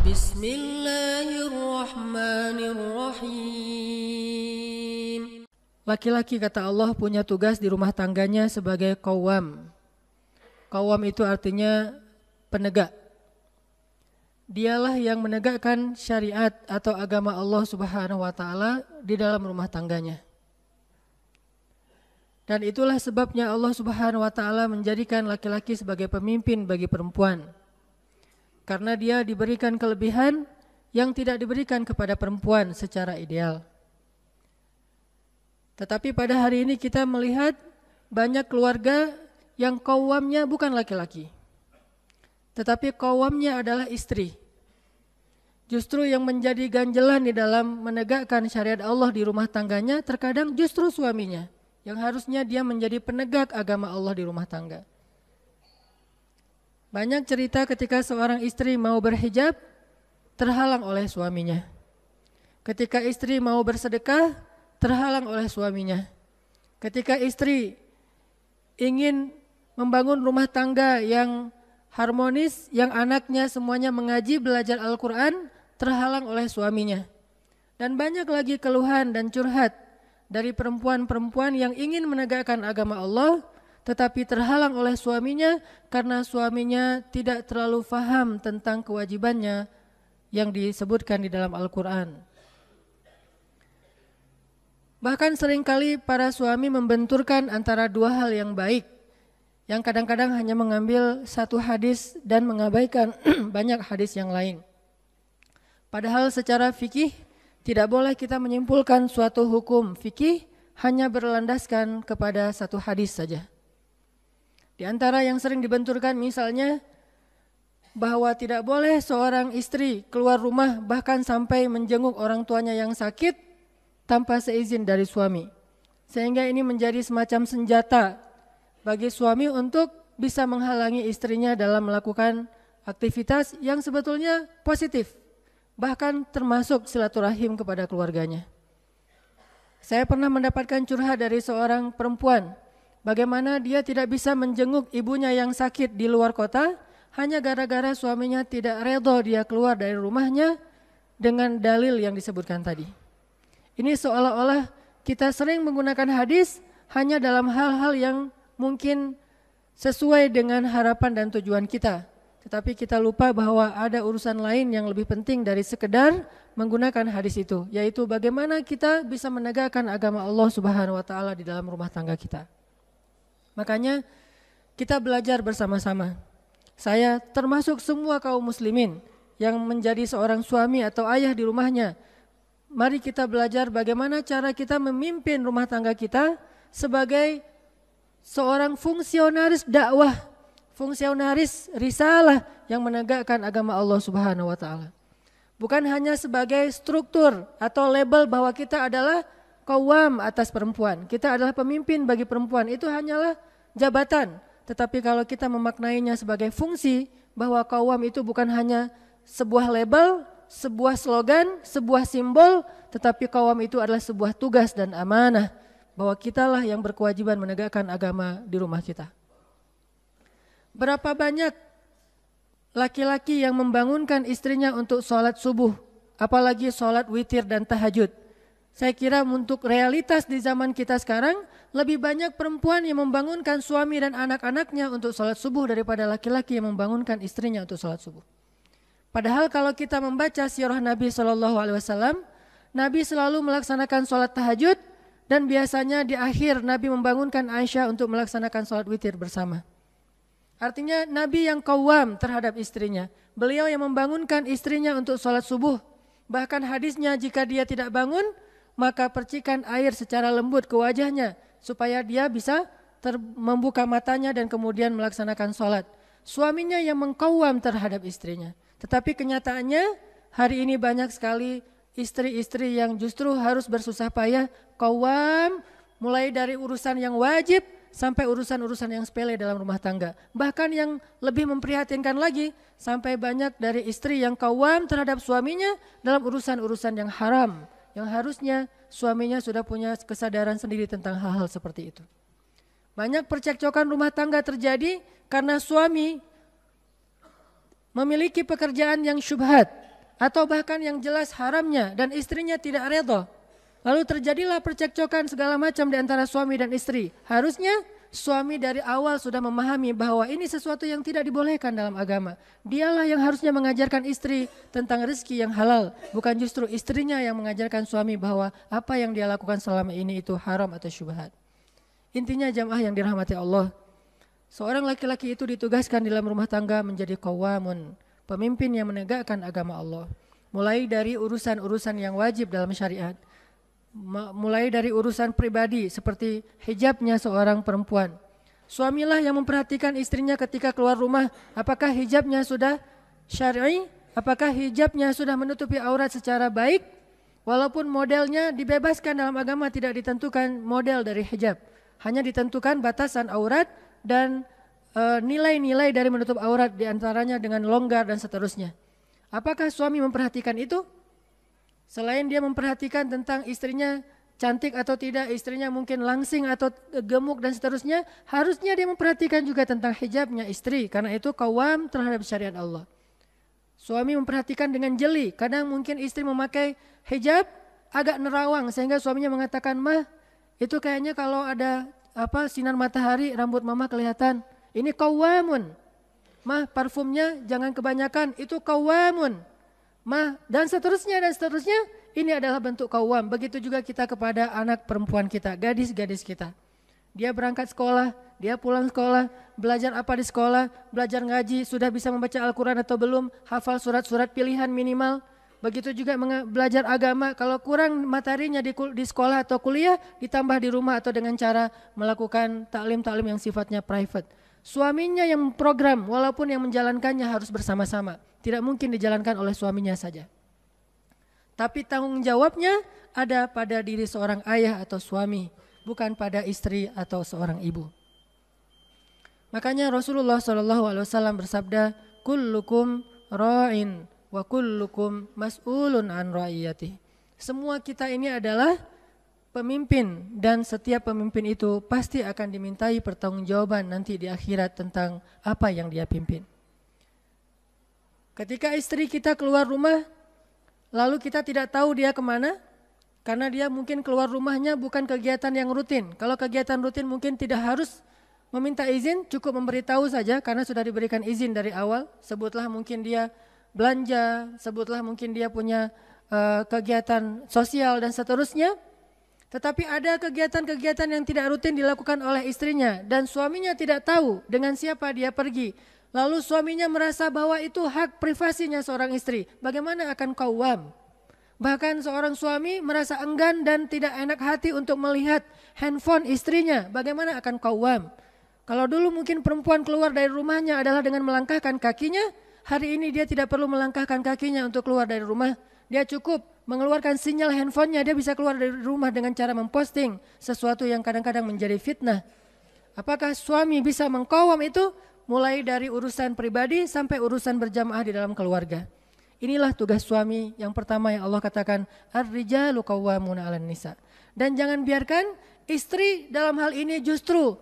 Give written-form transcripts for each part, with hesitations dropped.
Bismillahirrahmanirrahim. Laki-laki, kata Allah, punya tugas di rumah tangganya sebagai qawwam. Qawwam itu artinya penegak. Dialah yang menegakkan syariat atau agama Allah Subhanahu wa taala di dalam rumah tangganya. Dan itulah sebabnya Allah Subhanahu wa taala menjadikan laki-laki sebagai pemimpin bagi perempuan. Karena dia diberikan kelebihan yang tidak diberikan kepada perempuan secara ideal. Tetapi pada hari ini kita melihat banyak keluarga yang qawwamnya bukan laki-laki, tetapi qawwamnya adalah istri. Justru yang menjadi ganjelan di dalam menegakkan syariat Allah di rumah tangganya terkadang justru suaminya, yang harusnya dia menjadi penegak agama Allah di rumah tangga. Banyak cerita ketika seorang istri mau berhijab terhalang oleh suaminya. Ketika istri mau bersedekah terhalang oleh suaminya. Ketika istri ingin membangun rumah tangga yang harmonis, yang anaknya semuanya mengaji, belajar Al-Quran, terhalang oleh suaminya. Dan banyak lagi keluhan dan curhat dari perempuan-perempuan yang ingin menegakkan agama Allah, tetapi terhalang oleh suaminya karena suaminya tidak terlalu faham tentang kewajibannya yang disebutkan di dalam Al-Quran. Bahkan seringkali para suami membenturkan antara dua hal yang baik, yang kadang-kadang hanya mengambil satu hadis dan mengabaikan banyak hadis yang lain. Padahal secara fikih tidak boleh kita menyimpulkan suatu hukum fikih hanya berlandaskan kepada satu hadis saja. Di antara yang sering dibenturkan misalnya bahwa tidak boleh seorang istri keluar rumah bahkan sampai menjenguk orang tuanya yang sakit tanpa seizin dari suami. Sehingga ini menjadi semacam senjata bagi suami untuk bisa menghalangi istrinya dalam melakukan aktivitas yang sebetulnya positif, bahkan termasuk silaturahim kepada keluarganya. Saya pernah mendapatkan curhat dari seorang perempuan, bagaimana dia tidak bisa menjenguk ibunya yang sakit di luar kota hanya gara-gara suaminya tidak redha dia keluar dari rumahnya dengan dalil yang disebutkan tadi. Ini seolah-olah kita sering menggunakan hadis hanya dalam hal-hal yang mungkin sesuai dengan harapan dan tujuan kita. Tetapi kita lupa bahwa ada urusan lain yang lebih penting dari sekedar menggunakan hadis itu, yaitu bagaimana kita bisa menegakkan agama Allah Subhanahu wa taala di dalam rumah tangga kita. Makanya kita belajar bersama-sama. Saya termasuk semua kaum muslimin yang menjadi seorang suami atau ayah di rumahnya. Mari kita belajar bagaimana cara kita memimpin rumah tangga kita sebagai seorang fungsionaris dakwah, fungsionaris risalah yang menegakkan agama Allah Subhanahu wa taala. Bukan hanya sebagai struktur atau label bahwa kita adalah qawwam atas perempuan, kita adalah pemimpin bagi perempuan, itu hanyalah jabatan. Tetapi kalau kita memaknainya sebagai fungsi, bahwa qawwam itu bukan hanya sebuah label, sebuah slogan, sebuah simbol, tetapi qawwam itu adalah sebuah tugas dan amanah, bahwa kitalah yang berkewajiban menegakkan agama di rumah kita. Berapa banyak laki-laki yang membangunkan istrinya untuk sholat subuh, apalagi sholat witir dan tahajud. Saya kira untuk realitas di zaman kita sekarang, lebih banyak perempuan yang membangunkan suami dan anak-anaknya untuk sholat subuh daripada laki-laki yang membangunkan istrinya untuk sholat subuh. Padahal kalau kita membaca sirah Nabi SAW, Nabi selalu melaksanakan sholat tahajud dan biasanya di akhir Nabi membangunkan Aisyah untuk melaksanakan sholat witir bersama. Artinya Nabi yang qawwam terhadap istrinya. Beliau yang membangunkan istrinya untuk sholat subuh. Bahkan hadisnya jika dia tidak bangun, maka percikan air secara lembut ke wajahnya supaya dia bisa membuka matanya dan kemudian melaksanakan sholat. Suaminya yang mengqawwam terhadap istrinya. Tetapi kenyataannya hari ini banyak sekali istri-istri yang justru harus bersusah payah qawwam mulai dari urusan yang wajib sampai urusan-urusan yang sepele dalam rumah tangga. Bahkan yang lebih memprihatinkan lagi, sampai banyak dari istri yang qawwam terhadap suaminya dalam urusan-urusan yang haram, yang harusnya suaminya sudah punya kesadaran sendiri tentang hal-hal seperti itu. Banyak percekcokan rumah tangga terjadi karena suami memiliki pekerjaan yang syubhat, atau bahkan yang jelas haramnya dan istrinya tidak redha. Lalu terjadilah percekcokan segala macam di antara suami dan istri. Harusnya suami dari awal sudah memahami bahwa ini sesuatu yang tidak dibolehkan dalam agama. Dialah yang harusnya mengajarkan istri tentang rezeki yang halal, bukan justru istrinya yang mengajarkan suami bahwa apa yang dia lakukan selama ini itu haram atau syubhat. Intinya jamaah yang dirahmati Allah, seorang laki-laki itu ditugaskan di dalam rumah tangga menjadi qawamun, pemimpin yang menegakkan agama Allah. Mulai dari urusan-urusan yang wajib dalam syariat, mulai dari urusan pribadi seperti hijabnya seorang perempuan. Suamilah yang memperhatikan istrinya ketika keluar rumah, apakah hijabnya sudah syar'i, apakah hijabnya sudah menutupi aurat secara baik, walaupun modelnya dibebaskan dalam agama, tidak ditentukan model dari hijab, hanya ditentukan batasan aurat dan nilai-nilai dari menutup aurat, diantaranya dengan longgar dan seterusnya. Apakah suami memperhatikan itu? Selain dia memperhatikan tentang istrinya cantik atau tidak, istrinya mungkin langsing atau gemuk dan seterusnya, harusnya dia memperhatikan juga tentang hijabnya istri, karena itu qawam terhadap syariat Allah. Suami memperhatikan dengan jeli, kadang mungkin istri memakai hijab agak nerawang sehingga suaminya mengatakan, "Mah, itu kayaknya kalau ada sinar matahari rambut mama kelihatan." Ini qawamun. Mah, parfumnya jangan kebanyakan, itu qawamun. Mah, dan seterusnya. Ini adalah bentuk qawam. Begitu juga kita kepada anak perempuan kita, gadis-gadis kita. Dia berangkat sekolah, dia pulang sekolah, belajar apa di sekolah, belajar ngaji, sudah bisa membaca Al-Quran atau belum, hafal surat-surat pilihan minimal. Begitu juga belajar agama, kalau kurang materinya di sekolah atau kuliah, ditambah di rumah atau dengan cara melakukan taklim-taklim yang sifatnya private. Suaminya yang program, walaupun yang menjalankannya harus bersama-sama. Tidak mungkin dijalankan oleh suaminya saja. Tapi tanggung jawabnya ada pada diri seorang ayah atau suami, bukan pada istri atau seorang ibu. Makanya Rasulullah SAW bersabda, "Kullukum ra'in wa kullukum mas'ulun an ra'iyati." Semua kita ini adalah pemimpin, dan setiap pemimpin itu pasti akan dimintai pertanggungjawaban nanti di akhirat tentang apa yang dia pimpin. Ketika istri kita keluar rumah, lalu kita tidak tahu dia kemana, karena dia mungkin keluar rumahnya bukan kegiatan yang rutin. Kalau kegiatan rutin mungkin tidak harus meminta izin, cukup memberitahu saja karena sudah diberikan izin dari awal. Sebutlah mungkin dia belanja, sebutlah mungkin dia punya kegiatan sosial dan seterusnya. Tetapi ada kegiatan-kegiatan yang tidak rutin dilakukan oleh istrinya dan suaminya tidak tahu dengan siapa dia pergi. Lalu suaminya merasa bahwa itu hak privasinya seorang istri. Bagaimana akan qawam? Bahkan seorang suami merasa enggan dan tidak enak hati untuk melihat handphone istrinya. Bagaimana akan qawam? Kalau dulu mungkin perempuan keluar dari rumahnya adalah dengan melangkahkan kakinya, hari ini dia tidak perlu melangkahkan kakinya untuk keluar dari rumah. Dia cukup mengeluarkan sinyal handphonenya, dia bisa keluar dari rumah dengan cara memposting sesuatu yang kadang-kadang menjadi fitnah. Apakah suami bisa mengqawam itu? Mulai dari urusan pribadi sampai urusan berjamaah di dalam keluarga. Inilah tugas suami yang pertama yang Allah katakan, ar-rijalu qawwamuna 'alan nisa. Dan jangan biarkan istri dalam hal ini justru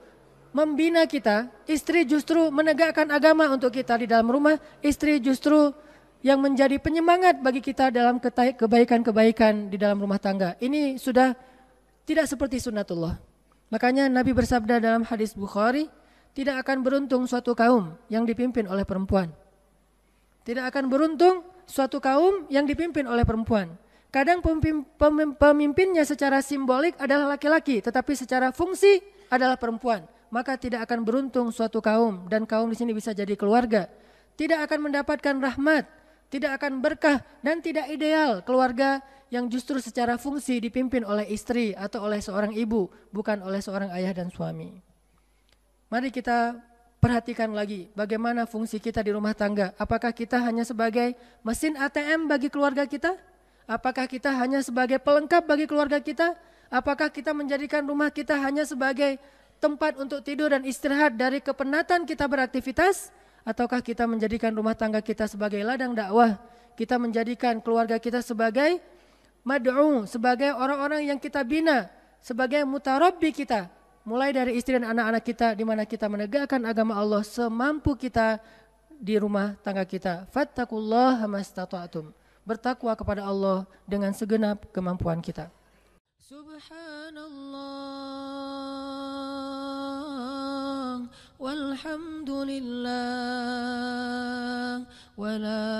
membina kita, istri justru menegakkan agama untuk kita di dalam rumah, istri justru yang menjadi penyemangat bagi kita dalam kebaikan-kebaikan di dalam rumah tangga. Ini sudah tidak seperti sunnatullah. Makanya Nabi bersabda dalam hadis Bukhari, tidak akan beruntung suatu kaum yang dipimpin oleh perempuan. Tidak akan beruntung suatu kaum yang dipimpin oleh perempuan. Kadang pemimpinnya secara simbolik adalah laki-laki, tetapi secara fungsi adalah perempuan. Maka tidak akan beruntung suatu kaum, dan kaum di sini bisa jadi keluarga. Tidak akan mendapatkan rahmat, tidak akan berkah, dan tidak ideal keluarga yang justru secara fungsi dipimpin oleh istri atau oleh seorang ibu, bukan oleh seorang ayah dan suami. Mari kita perhatikan lagi bagaimana fungsi kita di rumah tangga. Apakah kita hanya sebagai mesin ATM bagi keluarga kita? Apakah kita hanya sebagai pelengkap bagi keluarga kita? Apakah kita menjadikan rumah kita hanya sebagai tempat untuk tidur dan istirahat dari kepenatan kita beraktivitas? Ataukah kita menjadikan rumah tangga kita sebagai ladang dakwah? Kita menjadikan keluarga kita sebagai mad'u, sebagai orang-orang yang kita bina, sebagai mutarabbi kita. Mulai dari istri dan anak-anak kita, di mana kita menegakkan agama Allah semampu kita di rumah tangga kita. Fattaqullaha mastata'tum. bertakwa kepada Allah dengan segenap kemampuan kita. Subhanallah walhamdulillah wa la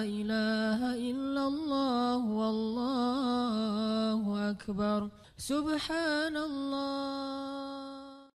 ilaha illallah wallahu akbar. Subhanallah